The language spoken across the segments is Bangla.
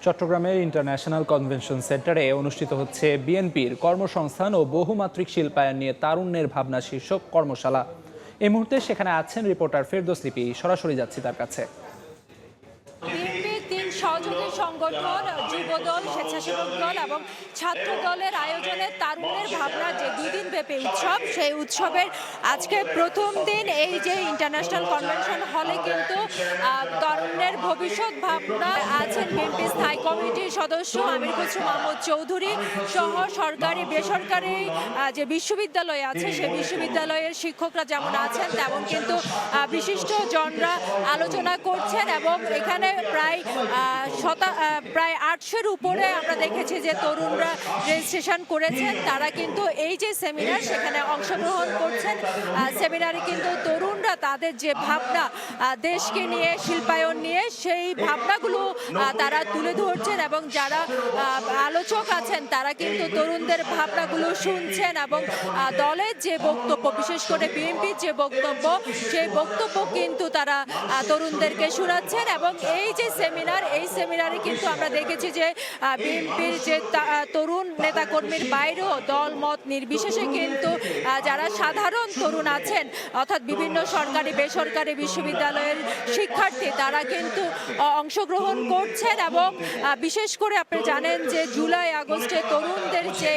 চট্টগ্রামের ইন্টারন্যাশনাল কনভেনশন সেন্টারে অনুষ্ঠিত হচ্ছে বিএনপির কর্মসংস্থান ও বহুমাত্রিক শিল্পায়ন নিয়ে তারুণ্যের ভাবনা শীর্ষক কর্মশালা। এই মুহূর্তে সেখানে আছেন রিপোর্টার ফেরদৌস লিপি। সরাসরি যাচ্ছি তার কাছে। সহযোগী সংগঠন, যুবদল, স্বেচ্ছাসেবক দল এবং ছাত্র দলের আয়োজনে তারুণের ভাবনা যে দুদিন ব্যাপী উৎসব, সেই উৎসবের আজকে প্রথম দিন এই যে ইন্টারন্যাশনাল কনভেনশন হলে কিন্তু তরুণের ভবিষ্যৎ ভাবনা আছেন বিএনপি স্থায়ী কমিটির সদস্য আমির খসরু মাহমুদ চৌধুরী সহ সরকারি বেসরকারি যে বিশ্ববিদ্যালয় আছে সেই বিশ্ববিদ্যালয়ের শিক্ষকরা যেমন আছেন তেমন কিন্তু বিশিষ্ট জনরা আলোচনা করছেন এবং এখানে প্রায় 800-এর উপরে আমরা দেখেছি যে তরুণরা রেজিস্ট্রেশন করেছেন। তারা কিন্তু এই যে সেমিনার সেখানে অংশগ্রহণ করছেন। সেমিনারে কিন্তু তরুণরা তাদের যে ভাবনা দেশকে নিয়ে, শিল্পায়ন নিয়ে, সেই ভাবনাগুলো তারা তুলে ধরছেন এবং যারা আলোচক আছেন তারা কিন্তু তরুণদের ভাবনাগুলো শুনছেন এবং দলের যে বক্তব্য, বিশেষ করে বিএনপির যে বক্তব্য, সেই বক্তব্য কিন্তু তারা তরুণদেরকে শোনাচ্ছেন। এবং এই যে সেমিনার, এই সেমিনারে কিন্তু আমরা দেখেছি যে বিএনপির যে তরুণ নেতাকর্মীর বাইরেও দল মত নির্বিশেষে কিন্তু যারা সাধারণ তরুণ আছেন, অর্থাৎ বিভিন্ন সরকারি বেসরকারি বিশ্ববিদ্যালয়ের শিক্ষার্থী, তারা কিন্তু অংশগ্রহণ করছেন। এবং বিশেষ করে আপনি জানেন যে জুলাই আগস্টে তরুণদের যে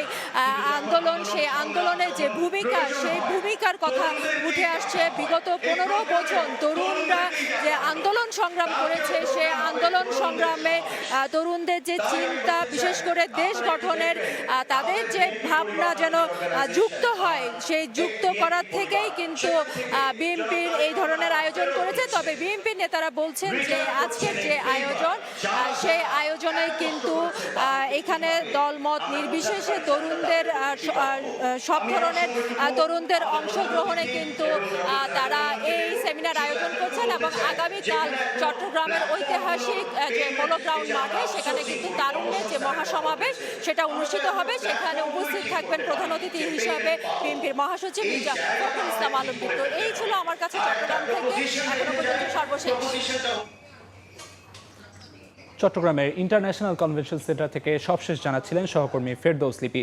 আন্দোলন, সেই আন্দোলনের যে ভূমিকা, সেই ভূমিকার কথা উঠে আসছে। বিগত 15 বছর তরুণরা যে আন্দোলন সংগ্রাম করেছে, সেই আন্দোলন সংগ্রামে তরুণদের যে চিন্তা, বিশেষ করে দেশ গঠনের তাদের যে ভাবনা যেন যুক্ত হয়, সেই যুক্ত করার থেকেই কিন্তু বিএনপির এই ধরনের আয়োজন করেছে। তবে বিএনপির নেতারা বলছেন যে আজকের যে আয়োজন, সেই আয়োজনে কিন্তু এখানে দলমত নির্বিশেষে তরুণদের সব ধরনের তরুণদের অংশগ্রহণে কিন্তু তারা এই সেমিনার আয়োজন করছেন। এবং আগামীকাল চট্টগ্রামের ঐতিহাসিক যে পোলো গ্রাউন্ড মাঠে সেখানে কিন্তু তারুণ্যের যে মহাসমাবেশ সেটা অনুষ্ঠিত হবে। সেখানে উপস্থিত থাকবেন প্রধান অতিথি হিসাবে বিএনপির মহাসচিব মির্জা ফখরুল ইসলাম আলমগীর। তো এই ছিল আমার কাছে চট্টগ্রাম থেকে এখনো পর্যন্ত সর্বশেষ। চট্টগ্রামের ইন্টারন্যাশনাল কনভেনশন সেন্টার থেকে সবশেষ জানাচ্ছিলেন সহকর্মী ফেরদৌস লিপি।